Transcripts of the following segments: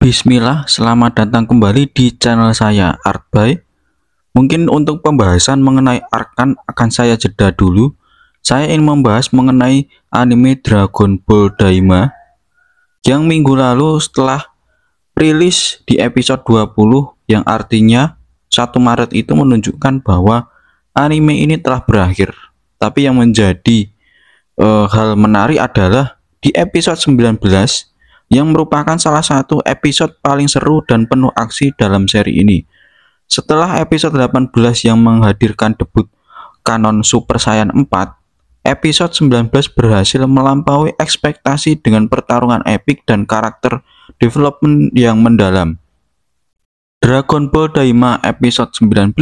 Bismillah, selamat datang kembali di channel saya Artby. Mungkin untuk pembahasan mengenai Arkan akan saya jeda dulu. Saya ingin membahas mengenai anime Dragon Ball Daima yang minggu lalu setelah rilis di episode 20, yang artinya 1 Maret itu menunjukkan bahwa anime ini telah berakhir. Tapi yang menjadi hal menarik adalah di episode 19 yang merupakan salah satu episode paling seru dan penuh aksi dalam seri ini. Setelah episode 18 yang menghadirkan debut kanon Super Saiyan 4, episode 19 berhasil melampaui ekspektasi dengan pertarungan epik dan karakter development yang mendalam. Dragon Ball Daima episode 19,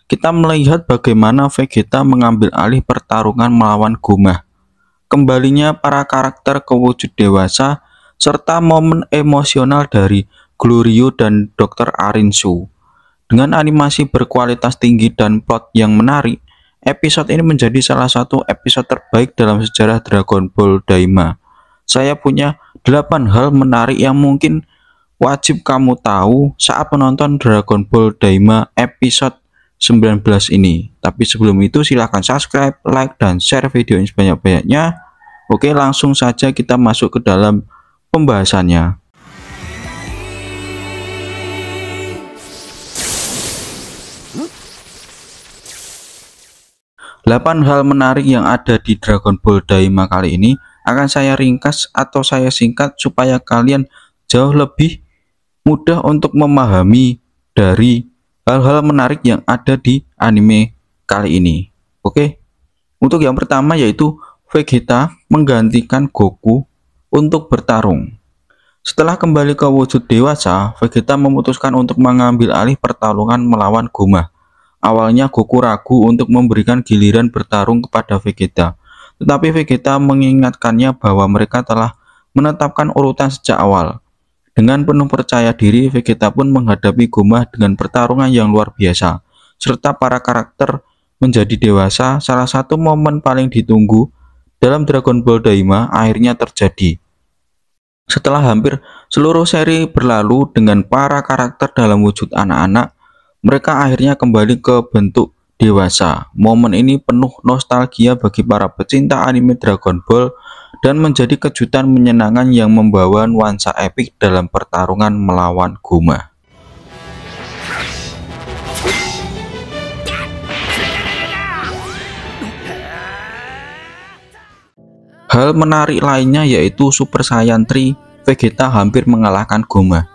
kita melihat bagaimana Vegeta mengambil alih pertarungan melawan Guma. Kembalinya para karakter ke wujud dewasa serta momen emosional dari Gloryu dan Dr. Arinsu. Dengan animasi berkualitas tinggi dan plot yang menarik, episode ini menjadi salah satu episode terbaik dalam sejarah Dragon Ball Daima. Saya punya 8 hal menarik yang mungkin wajib kamu tahu saat menonton Dragon Ball Daima episode 19 ini. Tapi sebelum itu silahkan subscribe, like, dan share video ini sebanyak-banyaknya. Oke, langsung saja kita masuk ke dalam pembahasannya. Delapan hal menarik yang ada di Dragon Ball Daima kali ini akan saya ringkas atau saya singkat supaya kalian jauh lebih mudah untuk memahami dari hal-hal menarik yang ada di anime kali ini. Oke, untuk yang pertama yaitu Vegeta menggantikan Goku untuk bertarung. Setelah kembali ke wujud dewasa, Vegeta memutuskan untuk mengambil alih pertarungan melawan Guma. Awalnya Goku ragu untuk memberikan giliran bertarung kepada Vegeta, tetapi Vegeta mengingatkannya bahwa mereka telah menetapkan urutan sejak awal. Dengan penuh percaya diri, Vegeta pun menghadapi Guma dengan pertarungan yang luar biasa, serta para karakter menjadi dewasa. Salah satu momen paling ditunggu dalam Dragon Ball Daima akhirnya terjadi. Setelah hampir seluruh seri berlalu dengan para karakter dalam wujud anak-anak, mereka akhirnya kembali ke bentuk dewasa. Momen ini penuh nostalgia bagi para pecinta anime Dragon Ball dan menjadi kejutan menyenangkan yang membawa nuansa epik dalam pertarungan melawan Guma. Hal menarik lainnya yaitu Super Saiyan 3 Vegeta hampir mengalahkan Guma.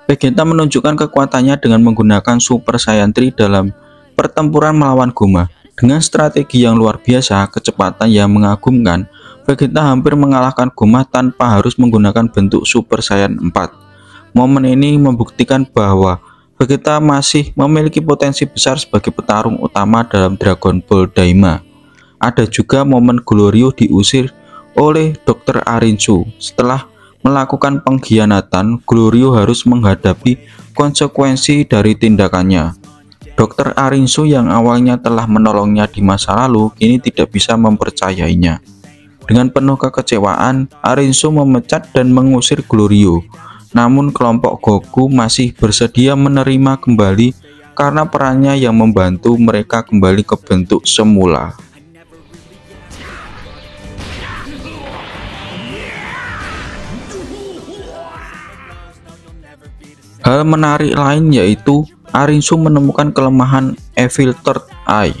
Vegeta menunjukkan kekuatannya dengan menggunakan Super Saiyan 3 dalam pertempuran melawan Guma. Dengan strategi yang luar biasa, kecepatan yang mengagumkan, Vegeta hampir mengalahkan Guma tanpa harus menggunakan bentuk Super Saiyan 4. Momen ini membuktikan bahwa Vegeta masih memiliki potensi besar sebagai petarung utama dalam Dragon Ball Daima. Ada juga momen Gloryu diusir oleh Dr. Arinsu. Setelah melakukan pengkhianatan, Gloryu harus menghadapi konsekuensi dari tindakannya. Dr. Arinsu yang awalnya telah menolongnya di masa lalu, kini tidak bisa mempercayainya. Dengan penuh kekecewaan, Arinsu memecat dan mengusir Gloryu. Namun kelompok Goku masih bersedia menerima kembali karena perannya yang membantu mereka kembali ke bentuk semula. Hal menarik lain yaitu Arinsu menemukan kelemahan Evil Third Eye.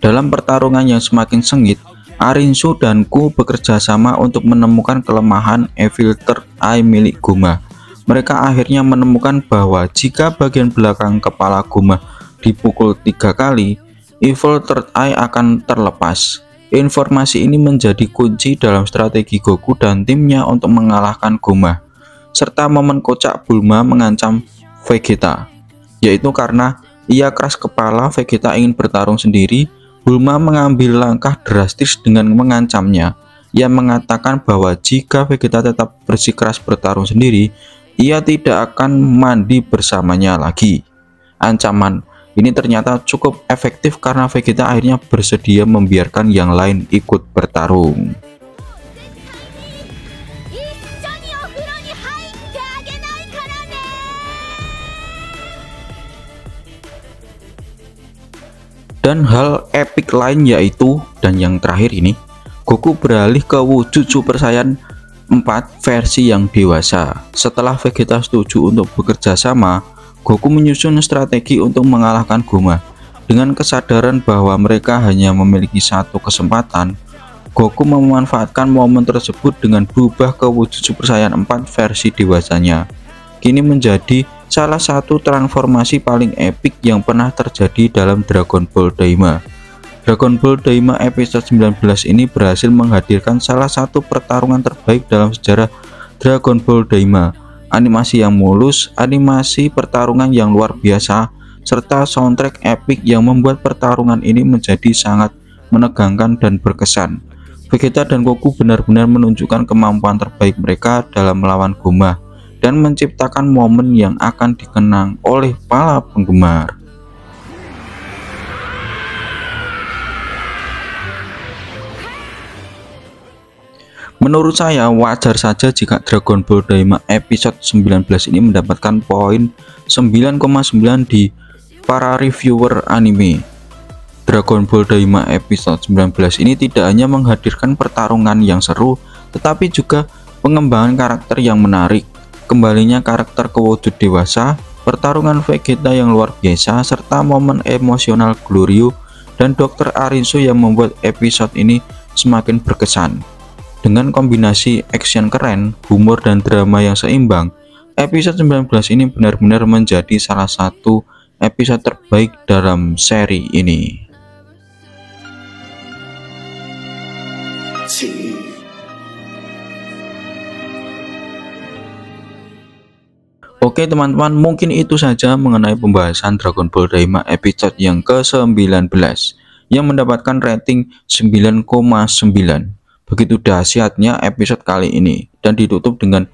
Dalam pertarungan yang semakin sengit, Arinsu dan Ku bekerja sama untuk menemukan kelemahan Evil Third Eye milik Guma. Mereka akhirnya menemukan bahwa jika bagian belakang kepala Guma dipukul 3 kali, Evil Third Eye akan terlepas. Informasi ini menjadi kunci dalam strategi Goku dan timnya untuk mengalahkan Guma. Serta momen kocak Bulma mengancam Vegeta, yaitu karena ia keras kepala. Vegeta ingin bertarung sendiri. Bulma mengambil langkah drastis dengan mengancamnya. Ia mengatakan bahwa jika Vegeta tetap bersikeras bertarung sendiri, ia tidak akan mandi bersamanya lagi. Ancaman ini ternyata cukup efektif karena Vegeta akhirnya bersedia membiarkan yang lain ikut bertarung. Dan hal epic lain yaitu, dan yang terakhir ini, Goku beralih ke wujud Super Saiyan 4 versi yang dewasa. Setelah Vegeta setuju untuk bekerja sama, Goku menyusun strategi untuk mengalahkan Goma. Dengan kesadaran bahwa mereka hanya memiliki satu kesempatan, Goku memanfaatkan momen tersebut dengan berubah ke wujud Super Saiyan 4 versi dewasanya. Kini menjadi salah satu transformasi paling epik yang pernah terjadi dalam Dragon Ball Daima. Dragon Ball Daima episode 19 ini berhasil menghadirkan salah satu pertarungan terbaik dalam sejarah Dragon Ball Daima. Animasi yang mulus, animasi pertarungan yang luar biasa, serta soundtrack epik yang membuat pertarungan ini menjadi sangat menegangkan dan berkesan. Vegeta dan Goku benar-benar menunjukkan kemampuan terbaik mereka dalam melawan Goma dan menciptakan momen yang akan dikenang oleh para penggemar. Menurut saya wajar saja jika Dragon Ball Daima episode 19 ini mendapatkan poin 9,9 di para reviewer anime. Dragon Ball Daima episode 19 ini tidak hanya menghadirkan pertarungan yang seru, tetapi juga pengembangan karakter yang menarik, kembalinya karakter ke wujud dewasa, pertarungan Vegeta yang luar biasa, serta momen emosional Glorio dan Dr. Arinso yang membuat episode ini semakin berkesan. Dengan kombinasi action keren, humor dan drama yang seimbang, episode 19 ini benar-benar menjadi salah satu episode terbaik dalam seri ini. Oke teman-teman, mungkin itu saja mengenai pembahasan Dragon Ball Daima episode yang ke-19 yang mendapatkan rating 9,9. Begitu dahsyatnya episode kali ini, dan ditutup dengan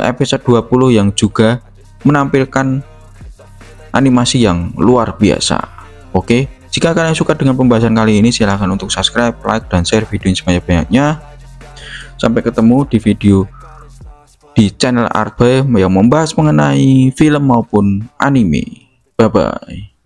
episode 20 yang juga menampilkan animasi yang luar biasa. Oke, jika kalian suka dengan pembahasan kali ini, silahkan untuk subscribe, like, dan share video ini sebanyak-banyaknya. Sampai ketemu di video di channel Artboy yang membahas mengenai film maupun anime. Bye bye.